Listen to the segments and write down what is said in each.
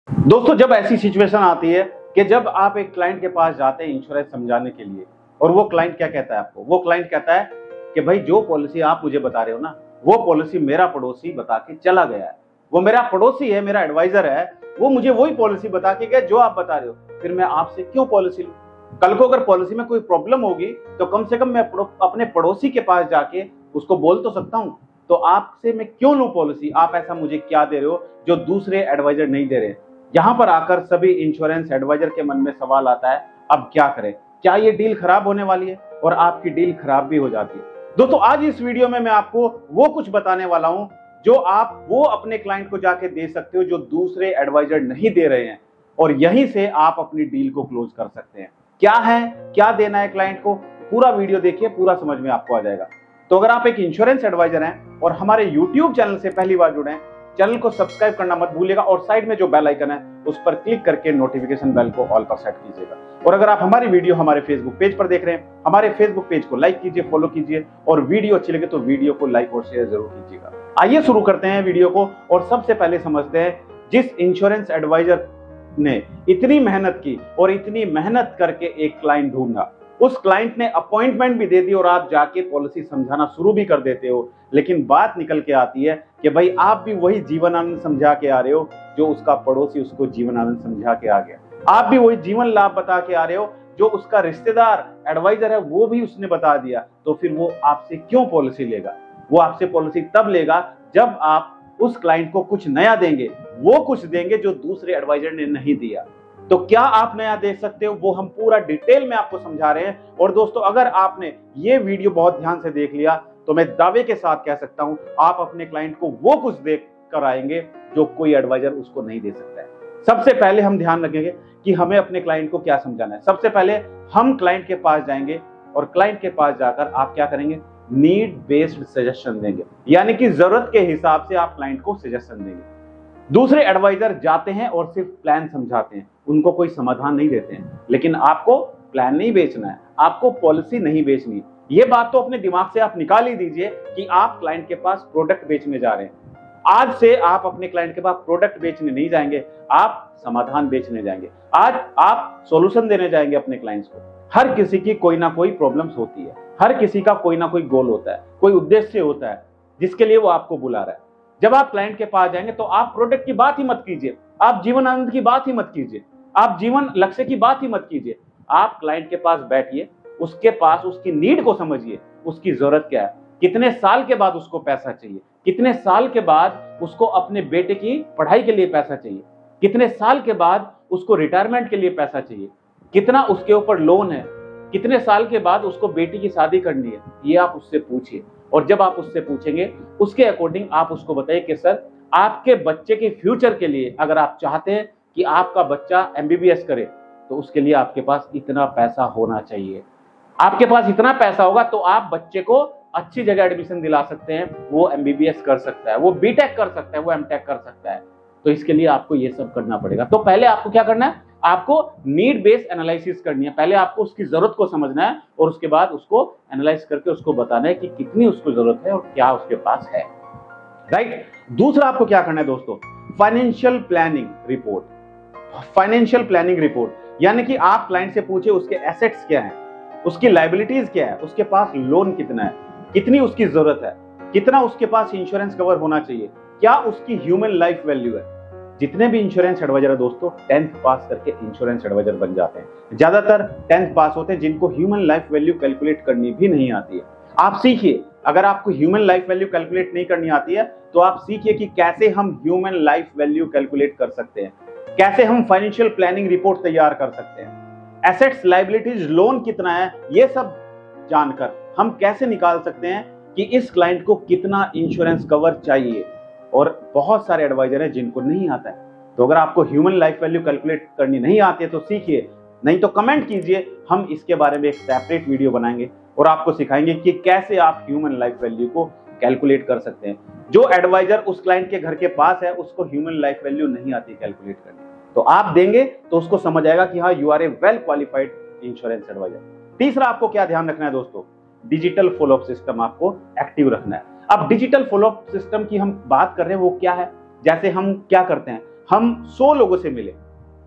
दोस्तों, जब ऐसी सिचुएशन आती है कि जब आप एक क्लाइंट के पास जाते हैं इंश्योरेंस समझाने के लिए, और वो क्लाइंट क्या कहता है आपको? वो क्लाइंट कहता है कि भाई जो पॉलिसी आप मुझे बता रहे हो ना, वो पॉलिसी मेरा पड़ोसी बता के चला गया है। वो मेरा पड़ोसी है, मेरा एडवाइजर है, वो मुझे वही पॉलिसी बता के गया जो आप बता रहे हो, फिर मैं आपसे क्यों पॉलिसी लूं? कल को अगर पॉलिसी में कोई प्रॉब्लम होगी तो कम से कम मैं अपने पड़ोसी के पास जाके उसको बोल तो सकता हूं। तो आपसे मैं क्यों लूं पॉलिसी? आप ऐसा मुझे क्या दे रहे हो जो दूसरे एडवाइजर नहीं दे रहे? यहां पर आकर सभी इंश्योरेंस एडवाइजर के मन में सवाल आता है, अब क्या करें? क्या ये डील खराब होने वाली है? और आपकी डील खराब भी हो जाती है। दोस्तों, आज इस वीडियो में मैं आपको वो कुछ बताने वाला हूं जो आप वो अपने क्लाइंट को जाके दे सकते हो जो दूसरे एडवाइजर नहीं दे रहे हैं, और यहीं से आप अपनी डील को क्लोज कर सकते हैं। क्या है, क्या देना है क्लाइंट को? पूरा वीडियो देखिए, पूरा समझ में आपको आ जाएगा। तो अगर आप एक इंश्योरेंस एडवाइजर हैं और हमारे यूट्यूब चैनल से पहली बार जुड़े हैं, चैनल को सब्सक्राइब करना मत भूलिएगा, और साइड में जो बेल आइकन है उस पर क्लिक करके नोटिफिकेशन बेल को ऑल पर सेट कीजिएगा। और अगर आप हमारी वीडियो हमारे फेसबुक पेज पर देख रहे हैं, हमारे फेसबुक पेज को लाइक कीजिए, फॉलो कीजिए, और वीडियो अच्छी लगे तो वीडियो को लाइक और शेयर जरूर कीजिएगा। आइए शुरू करते हैं वीडियो को, और सबसे पहले समझते हैं जिस इंश्योरेंस एडवाइजर ने इतनी मेहनत की और इतनी मेहनत करके एक क्लाइंट ढूंढा, उस क्लाइंट ने अपॉइंटमेंट भी दे दी और आप जाके पॉलिसी समझाना शुरू भी कर देते हो, लेकिन बात निकल के आती है कि भाई आप भी वही जीवनानंद समझा के आ रहे हो जो उसका पड़ोसी उसको जीवनानंद समझा के आ गया। आप भी वही जीवन लाभ बता के आ रहे हो जो उसका रिश्तेदार एडवाइजर है वो भी उसने बता दिया। तो फिर वो आपसे क्यों पॉलिसी लेगा? वो आपसे पॉलिसी तब लेगा जब आप उस क्लाइंट को कुछ नया देंगे, वो कुछ देंगे जो दूसरे एडवाइजर ने नहीं दिया। तो क्या आप नया दे सकते हो, वो हम पूरा डिटेल में आपको समझा रहे हैं। और दोस्तों, अगर आपने ये वीडियो बहुत ध्यान से देख लिया तो मैं दावे के साथ कह सकता हूं आप अपने क्लाइंट को वो कुछ दे कर आएंगे जो कोई एडवाइजर उसको नहीं दे सकता है। सबसे पहले हम ध्यान रखेंगे कि हमें अपने क्लाइंट को क्या समझाना है। सबसे पहले हम क्लाइंट के पास जाएंगे, और क्लाइंट के पास जाकर आप क्या करेंगे? नीड बेस्ड सजेशन देंगे, यानी कि जरूरत के हिसाब से आप क्लाइंट को सजेशन देंगे। दूसरे एडवाइजर जाते हैं और सिर्फ प्लान समझाते हैं, उनको कोई समाधान नहीं देते हैं। लेकिन आपको प्लान नहीं बेचना है, आपको पॉलिसी नहीं बेचनी है। ये बात तो अपने दिमाग से आप निकाल ही दीजिए कि आप क्लाइंट के पास प्रोडक्ट बेचने जा रहे हैं। आज से आप अपने क्लाइंट के पास प्रोडक्ट बेचने नहीं जाएंगे, आप समाधान बेचने जाएंगे। आज आप सॉल्यूशन देने जाएंगे अपने क्लाइंट्स को। हर किसी की कोई ना कोई प्रॉब्लम्स होती है, हर किसी का कोई ना कोई गोल होता है, कोई उद्देश्य होता है जिसके लिए वो आपको बुला रहा है। जब आप क्लाइंट के पास जाएंगे तो आप प्रोडक्ट की बात ही मत कीजिए, आप जीवन आनंद की बात ही मत कीजिए, आप जीवन लक्ष्य की बात ही मत कीजिए। आप क्लाइंट के पास बैठिए, उसके पास उसकी नीड को समझिए, उसकी जरूरत क्या है, कितने साल के बाद उसको पैसा चाहिए, कितने साल के बाद उसको अपने बेटे की पढ़ाई के लिए पैसा चाहिए, कितने साल के बाद उसको रिटायरमेंट के लिए पैसा चाहिए, कितना उसके ऊपर लोन है, कितने साल के बाद उसको बेटी की शादी करनी है। ये आप उससे पूछिए, और जब आप उससे पूछेंगे उसके अकॉर्डिंग आप उसको बताइए कि सर, आपके बच्चे के फ्यूचर के लिए अगर आप चाहते हैं कि आपका बच्चा एमबीबीएस करे तो उसके लिए आपके पास इतना पैसा होना चाहिए। आपके पास इतना पैसा होगा तो आप बच्चे को अच्छी जगह एडमिशन दिला सकते हैं, वो एमबीबीएस कर सकता है, वो बीटेक कर सकता है, वो एमटेक कर सकता है। तो इसके लिए आपको ये सब करना पड़ेगा। तो पहले आपको क्या करना है? आपको नीड बेस्ड एनालिसिस करनी है। पहले आपको उसकी जरूरत को समझना है, और उसके बाद उसको एनालाइज करके उसको बताना है कि कितनी उसको जरूरत है और क्या उसके पास है। राइट। दूसरा आपको क्या करना है दोस्तों? Financial planning report. Financial planning report यानी कि आप क्लाइंट से पूछे उसके एसेट्स क्या हैं, उसकी लायबिलिटीज क्या है, उसके पास लोन कितना है, कितनी उसकी जरूरत है, कितना उसके पास इंश्योरेंस कवर होना चाहिए, क्या उसकी ह्यूमन लाइफ वैल्यू है। जितने भी इंश्योरेंस एडवाइजर है दोस्तों, 10th पास करके इंश्योरेंस एडवाइजर बन जाते हैं। ज्यादातर 10th पास होते हैं जिनको ह्यूमन लाइफ वैल्यू कैलकुलेट करनी भी नहीं आती है। आप सीखिए, अगर आपको ह्यूमन लाइफ वैल्यू कैलकुलेट नहीं करनी आती है तो आप सीखिए कि कैसे हम ह्यूमन लाइफ वैल्यू कैलकुलेट कर सकते हैं, कैसे हम फाइनेंशियल प्लानिंग रिपोर्ट तैयार कर सकते हैं, एसेट्स, लायबिलिटीज, लोन कितना है, ये सब जानकर हम कैसे निकाल सकते हैं कि इस क्लाइंट को कितना इंश्योरेंस कवर चाहिए। और बहुत सारे एडवाइजर हैं जिनको नहीं आता है। तो अगर आपको ह्यूमन लाइफ वैल्यू कैलकुलेट करनी नहीं आती है तो सीखिए, नहीं तो कमेंट कीजिए, हम इसके बारे में एक सेपरेट वीडियो बनाएंगे और आपको सिखाएंगे कि कैसे आप ह्यूमन लाइफ वैल्यू को कैलकुलेट कर सकते हैं। जो एडवाइजर उस क्लाइंट के घर के पास है उसको ह्यूमन लाइफ वैल्यू नहीं आती कैलकुलेट करनी, तो आप देंगे तो उसको समझ आएगा कि हाँ, you are a well qualified insurance advisor. तीसरा आपको क्या ध्यान रखना है दोस्तों? डिजिटल फॉलोअप सिस्टम आपको एक्टिव रखना है। अब डिजिटल फॉलोअप सिस्टम की हम बात कर रहे हैं, वो क्या है? जैसे हम क्या करते हैं, हम 100 लोगों से मिले,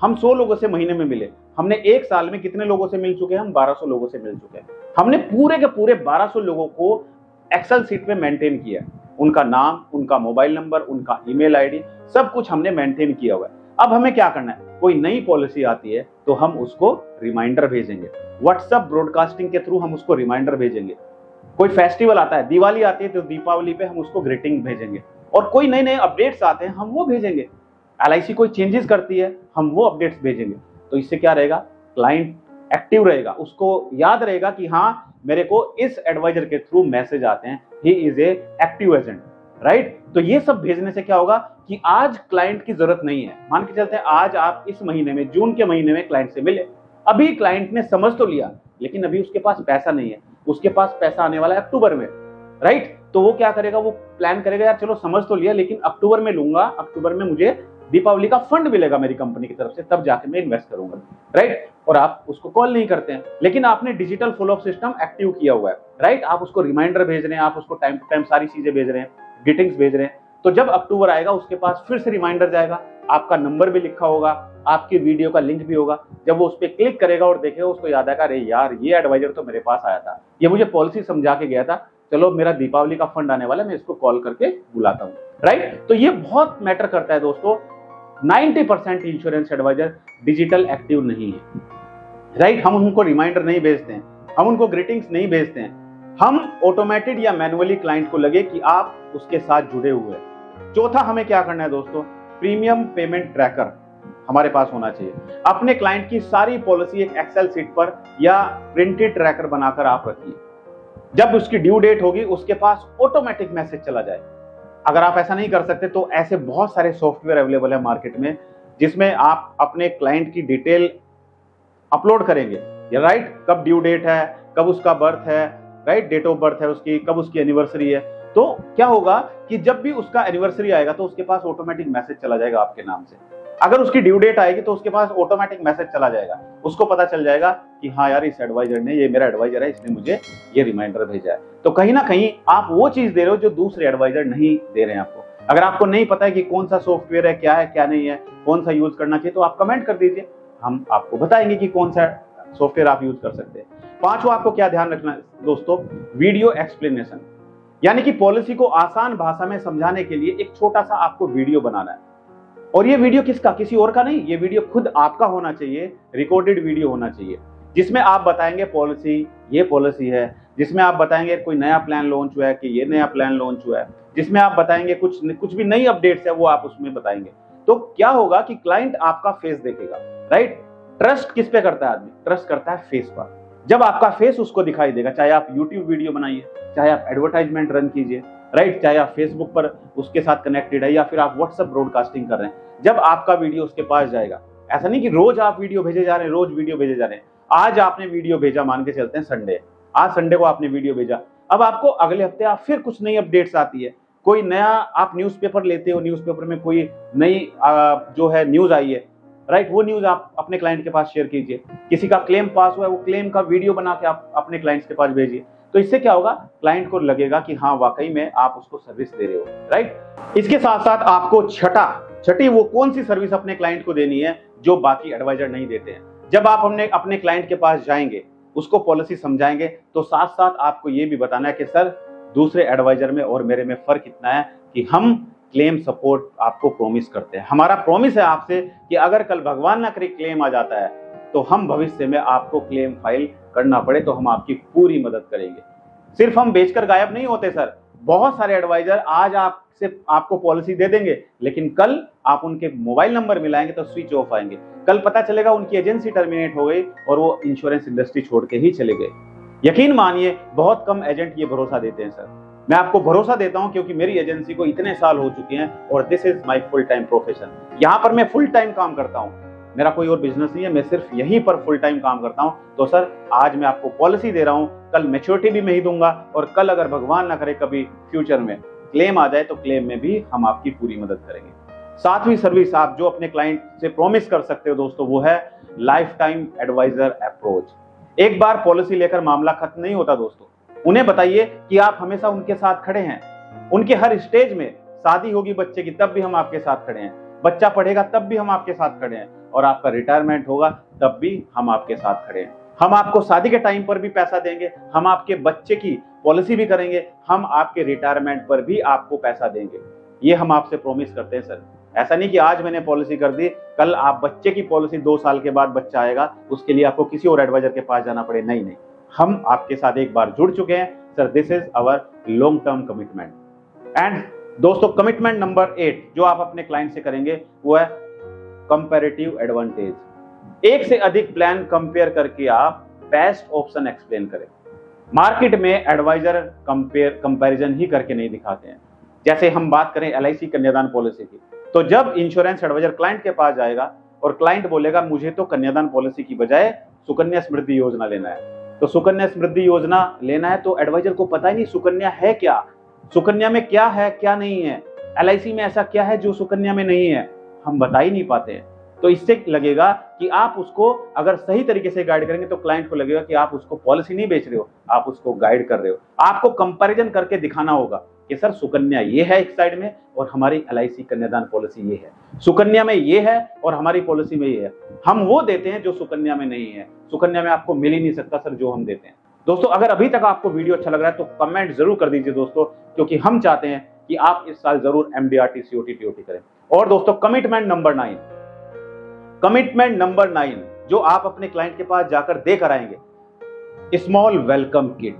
हम 100 लोगों से महीने में मिले। हमने एक साल में कितने लोगों से मिल चुके हैं? हम 1200 लोगों से मिल चुके हैं। हमने पूरे के पूरे 1200 लोगों को एक्सेल सीट में मेंटेन किया, उनका नाम, उनका मोबाइल नंबर, उनका ईमेल आईडी, सब कुछ हमने मेंटेन किया हुआ है। अब हमें क्या करना है? कोई नई पॉलिसी आती है तो हम उसको रिमाइंडर भेजेंगे, व्हाट्सएप ब्रॉडकास्टिंग के थ्रू हम उसको रिमाइंडर भेजेंगे। कोई फेस्टिवल आता है, दिवाली आती है तो दीपावली पे हम उसको ग्रीटिंग भेजेंगे, और कोई नए नए अपडेट्स आते हैं हम वो भेजेंगे। LIC कोई चेंजेस करती है हम वो अपडेट्स भेजेंगे। तो इससे क्या रहेगा? क्लाइंट एक्टिव रहेगा, उसको याद रहेगा कि हाँ मेरे को इस एडवाइजर के थ्रू मैसेज आते हैं, he is a active agent, right. तो ये सब भेजने से क्या होगा कि आज क्लाइंट की जरूरत नहीं है। मान के चलते हैं आज आप इस महीने में, जून के महीने में क्लाइंट से मिले, अभी क्लाइंट ने समझ तो लिया लेकिन अभी उसके पास पैसा नहीं है, उसके पास पैसा आने वाला है अक्टूबर में, राइट। तो वो क्या करेगा? वो प्लान करेगा यार चलो समझ तो लिया लेकिन अक्टूबर में लूंगा, अक्टूबर में मुझे दीपावली का फंड मिलेगा मेरी कंपनी की तरफ से, तब जाके मैं इन्वेस्ट करूंगा, राइट। और आप उसको कॉल नहीं करते हैं, लेकिन आपने डिजिटल फॉलोअप सिस्टम एक्टिव किया हुआ है, राइट। आप उसको रिमाइंडर भेज रहे हैं, आप उसको टाइम टू टाइम सारी चीजें भेज रहे हैं, ग्रीटिंग्स भेज रहे हैं। तो जब अक्टूबर आएगा उसके पास फिर से रिमाइंडर जाएगा, आपका नंबर भी लिखा होगा, आपकी वीडियो का लिंक भी होगा। जब वो उस पर क्लिक करेगा और देखेगा, उसको याद आएगा अरे यार ये एडवाइजर तो मेरे पास आया था, ये मुझे पॉलिसी समझा के गया था, चलो मेरा दीपावली का फंड आने वाला है, मैं इसको कॉल करके बुलाता हूँ, राइट। तो ये बहुत मैटर करता है दोस्तों। 90% इंश्योरेंस एडवाइजर डिजिटल एक्टिव नहीं है, राइट। हम उनको रिमाइंडर नहीं भेजते हैं, हम उनको ग्रीटिंग्स नहीं भेजते हैं, हम ऑटोमेटेड या मैनुअली क्लाइंट को लगे कि आप उसके साथ जुड़े हुए हैं। चौथा हमें क्या करना है दोस्तों? प्रीमियम पेमेंट ट्रैकर हमारे पास होना चाहिए। अपने क्लाइंट की सारी पॉलिसी एक एक्सेल शीट पर या प्रिंटेड ट्रैकर बनाकर आप रखिए। जब उसकी ड्यू डेट होगी उसके पास ऑटोमेटिक मैसेज चला जाए। अगर आप ऐसा नहीं कर सकते तो ऐसे बहुत सारे सॉफ्टवेयर अवेलेबल है मार्केट में जिसमें आप अपने क्लाइंट की डिटेल अपलोड करेंगे, राइट। कब ड्यू डेट है, कब उसका बर्थ है, राइट, डेट ऑफ बर्थ है उसकी, कब उसकी एनिवर्सरी है। तो क्या होगा कि जब भी उसका एनिवर्सरी आएगा तो उसके पास ऑटोमेटिक मैसेज चला जाएगा आपके नाम से। अगर उसकी ड्यू डेट आएगी तो उसके पास ऑटोमेटिक मैसेज चला जाएगा, उसको पता चल जाएगा कि हाँ यार इस एडवाइजर ने, ये मेरा एडवाइजर है, इसने मुझे ये रिमाइंडर भेजा है। तो कहीं ना कहीं आप वो चीज दे रहे हो जो दूसरे एडवाइजर नहीं दे रहे हैं आपको। अगर आपको नहीं पता है कि कौन सा सॉफ्टवेयर है क्या नहीं है, कौन सा यूज करना चाहिए, तो आप कमेंट कर दीजिए, हम आपको बताएंगे कि कौन सा सॉफ्टवेयर आप यूज कर सकते हैं। पांचवा आपको क्या ध्यान रखना है दोस्तों? वीडियो एक्सप्लेनेशन, यानी कि पॉलिसी को आसान भाषा में समझाने के लिए एक छोटा सा आपको वीडियो बनाना है। और ये वीडियो किसका? किसी और का नहीं, ये वीडियो खुद आपका होना चाहिए, रिकॉर्डेड वीडियो होना चाहिए, जिसमें आप बताएंगे पॉलिसी, ये पॉलिसी है, जिसमें आप बताएंगे कोई नया प्लान लॉन्च हुआ है कि ये नया प्लान लॉन्च हुआ है, जिसमें आप बताएंगे कुछ भी नई अपडेट्स है वो आप उसमें बताएंगे। तो क्या होगा कि क्लाइंट आपका फेस देखेगा, राइट। ट्रस्ट किस पे करता है आदमी? ट्रस्ट करता है फेस पर। जब आपका फेस उसको दिखाई देगा, चाहे आप यूट्यूब वीडियो बनाइए, चाहे आप एडवर्टाइजमेंट रन कीजिए, राइट, चाहे आप फेसबुक पर उसके साथ कनेक्टेड है या फिर आप व्हाट्सएप ब्रॉडकास्टिंग कर रहे हैं, जब आपका वीडियो उसके पास जाएगा, ऐसा नहीं कि रोज आप वीडियो भेजे जा रहे हैं, रोज वीडियो भेजे जा रहे हैं। आज आपने वीडियो भेजा, मान के चलते हैं संडे, आज संडे को आपने वीडियो भेजा, अब आपको अगले हफ्ते आप फिर कुछ नई अपडेट्स आती है, कोई नया आप न्यूज़पेपर लेते हो, न्यूज़पेपर में कोई नई जो है न्यूज आई है, राइट, वो न्यूज आप अपने क्लाइंट के पास शेयर कीजिए। किसी का क्लेम पास हुआ है, वो क्लेम का वीडियो बना के आप अपने क्लाइंट्स के पास भेजिए। तो इससे क्या होगा? क्लाइंट को लगेगा कि हाँ वाकई में आप उसको सर्विस दे रहे हो, राइट। इसके साथ साथ आपको छठी वो कौन सी सर्विस अपने क्लाइंट को देनी है जो बाकी एडवाइजर नहीं देते हैं। जब आप अपने क्लाइंट के पास जाएंगे, उसको पॉलिसी समझाएंगे, तो साथ साथ आपको ये भी बताना है कि सर दूसरे एडवाइजर में और मेरे में फर्क इतना है कि हम क्लेम सपोर्ट आपको प्रॉमिस करते हैं। हमारा प्रॉमिस है आपसे कि अगर कल भगवान ना करे क्लेम आ जाता है तो हम भविष्य में आपको क्लेम फाइल करना पड़े तो हम आपकी पूरी मदद करेंगे। सिर्फ हम बेचकर गायब नहीं होते सर। बहुत सारे एडवाइजर आज आपको पॉलिसी दे देंगे, लेकिन कल आप उनके मोबाइल नंबर मिलाएंगे तो स्विच ऑफ आएंगे। कल पता चलेगा उनकी एजेंसी टर्मिनेट हो गई और वो इंश्योरेंस इंडस्ट्री छोड़ के ही चले गए। यकीन मानिए बहुत कम एजेंट ये भरोसा देते हैं सर। मैं आपको भरोसा देता हूं क्योंकि मेरी एजेंसी को इतने साल हो चुके हैं और this is my full time profession. यहाँ पर मैं फुल टाइम काम करता हूँ, मेरा कोई और बिजनेस नहीं है, मैं सिर्फ यहीं पर फुल टाइम काम करता हूँ। तो सर आज मैं आपको पॉलिसी दे रहा हूँ, कल मैच्योरिटी भी मैं ही दूंगा और कल अगर भगवान ना करे कभी फ्यूचर में क्लेम आ जाए तो क्लेम में भी हम आपकी पूरी मदद करेंगे। सातवीं सर्विस आप जो अपने क्लाइंट से प्रॉमिस कर सकते हो दोस्तों, वो है लाइफ टाइम एडवाइजर अप्रोच। एक बार पॉलिसी लेकर मामला खत्म नहीं होता दोस्तों। उन्हें बताइए कि आप हमेशा उनके साथ खड़े हैं, उनके हर स्टेज में, शादी होगी बच्चे की तब भी हम आपके साथ खड़े हैं, बच्चा पढ़ेगा तब भी हम आपके साथ खड़े हैं, और आपका रिटायरमेंट होगा तब भी हम आपके साथ खड़े हैं। हम आपको शादी के टाइम पर भी पैसा देंगे, हम आपके बच्चे की पॉलिसी भी करेंगे, हम आपके रिटायरमेंट पर भी आपको पैसा देंगे। ये हम आपसे प्रॉमिस करते हैं सर। ऐसा नहीं कि आज मैंने पॉलिसी कर दी, कल आप बच्चे की पॉलिसी 2 साल के बाद बच्चा आएगा उसके लिए आपको किसी और एडवाइजर के पास जाना पड़े। नहीं नहीं, हम आपके साथ एक बार जुड़ चुके हैं sir. This is our long term commitment. And दोस्तों, कमिटमेंट नंबर 8 जो आप अपने क्लाइंट से करेंगे वो है कंपैरेटिव एडवांटेज। एक से अधिक प्लान कंपेयर करके आप बेस्ट ऑप्शन एक्सप्लेन करें। मार्केट में एडवाइजर कंपैरिजन ही करके नहीं दिखाते हैं। जैसे हम बात करें LIC कन्यादान पॉलिसी की, तो जब इंश्योरेंस एडवाइजर क्लाइंट के पास जाएगा और क्लाइंट बोलेगा मुझे तो कन्यादान पॉलिसी की बजाय सुकन्या समृद्धि योजना लेना है, तो सुकन्या समृद्धि योजना लेना है तो एडवाइजर को पता ही नहीं सुकन्या है क्या, सुकन्या में क्या है क्या नहीं है, LIC में ऐसा क्या है जो सुकन्या में नहीं है, हम बता ही नहीं पाते हैं। तो इससे लगेगा कि आप उसको अगर सही तरीके से गाइड करेंगे तो क्लाइंट को लगेगा कि आप उसको पॉलिसी नहीं बेच रहे हो, आप उसको गाइड कर रहे हो। आपको कंपैरिजन करके दिखाना होगा कि सर सुकन्या ये है एक साइड में और हमारी LIC कन्यादान पॉलिसी ये है, सुकन्या में ये है और हमारी पॉलिसी में ये है। हम वो देते हैं जो सुकन्या में नहीं है, सुकन्या में आपको मिल ही नहीं सकता सर जो हम देते हैं। दोस्तों, अगर अभी तक आपको वीडियो अच्छा लग रहा है तो कमेंट जरूर कर दीजिए दोस्तों, क्योंकि हम चाहते हैं कि आप इस साल जरूर MDRT COT TOT करें। और दोस्तों, कमिटमेंट नंबर 9 जो आप अपने क्लाइंट के पास जाकर देकर आएंगे, स्मॉल वेलकम किट।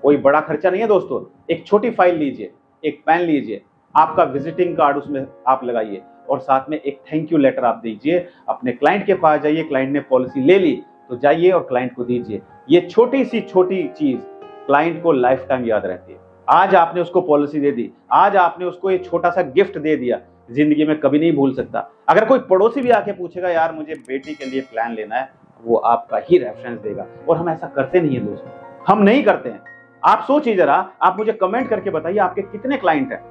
कोई बड़ा खर्चा नहीं है दोस्तों, एक छोटी फाइल लीजिए, एक पेन लीजिए, आपका विजिटिंग कार्ड उसमें आप लगाइए और साथ में एक थैंक यू लेटर आप दीजिए। अपने क्लाइंट के पास जाइए, क्लाइंट ने पॉलिसी ले ली तो जाइए और क्लाइंट को दीजिए। ये छोटी चीज क्लाइंट को लाइफ टाइम याद रहती है। आज आपने उसको पॉलिसी दे दी, आज आपने उसको ये छोटा सा गिफ्ट दे दिया, जिंदगी में कभी नहीं भूल सकता। अगर कोई पड़ोसी भी आके पूछेगा यार मुझे बेटी के लिए प्लान लेना है, वो आपका ही रेफरेंस देगा। और हम ऐसा करते नहीं है दोस्तों, हम नहीं करते हैं। आप सोचिए जरा, आप मुझे कमेंट करके बताइए आपके कितने क्लाइंट हैं,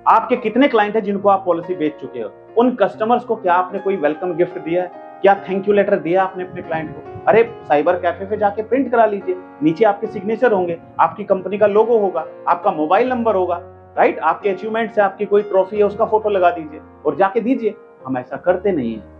आपके कितने क्लाइंट हैं जिनको आप पॉलिसी बेच चुके हो। उन कस्टमर्स को क्या आपने कोई वेलकम गिफ्ट दिया है, क्या थैंक यू लेटर दिया आपने अपने क्लाइंट को? अरे साइबर कैफे पे जाके प्रिंट करा लीजिए, नीचे आपके सिग्नेचर होंगे, आपकी कंपनी का लोगो होगा, आपका मोबाइल नंबर होगा, राइट, आपके अचीवमेंट से आपकी कोई ट्रॉफी है उसका फोटो लगा दीजिए और जाके दीजिए। हम ऐसा करते नहीं है।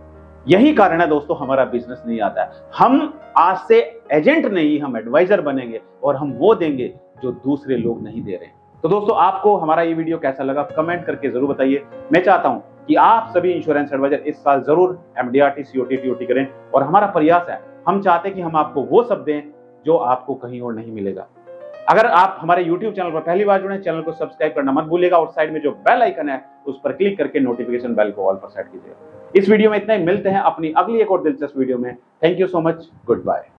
यही कारण है दोस्तों हमारा बिजनेस नहीं आता है। हम आज से एजेंट नहीं, हम एडवाइजर बनेंगे और हम वो देंगे जो दूसरे लोग नहीं दे रहे। तो दोस्तों, आपको हमारा ये वीडियो कैसा लगा कमेंट करके जरूर बताइए। मैं चाहता हूं कि आप सभी इंश्योरेंस एडवाइजर इस साल जरूर MDRT COT TOT करें, और हमारा प्रयास है, हम चाहते हैं कि हम आपको वो सब दें जो आपको कहीं और नहीं मिलेगा। अगर आप हमारे YouTube चैनल पर पहली बार जुड़े, चैनल को सब्सक्राइब करना मत भूलिएगा और साइड में जो बेल आइकन है उस पर क्लिक करके नोटिफिकेशन बेल को ऑल पर सेट कीजिएगा। इस वीडियो में इतना ही, मिलते हैं अपनी अगली एक और दिलचस्प वीडियो में। Thank you so much, good bye.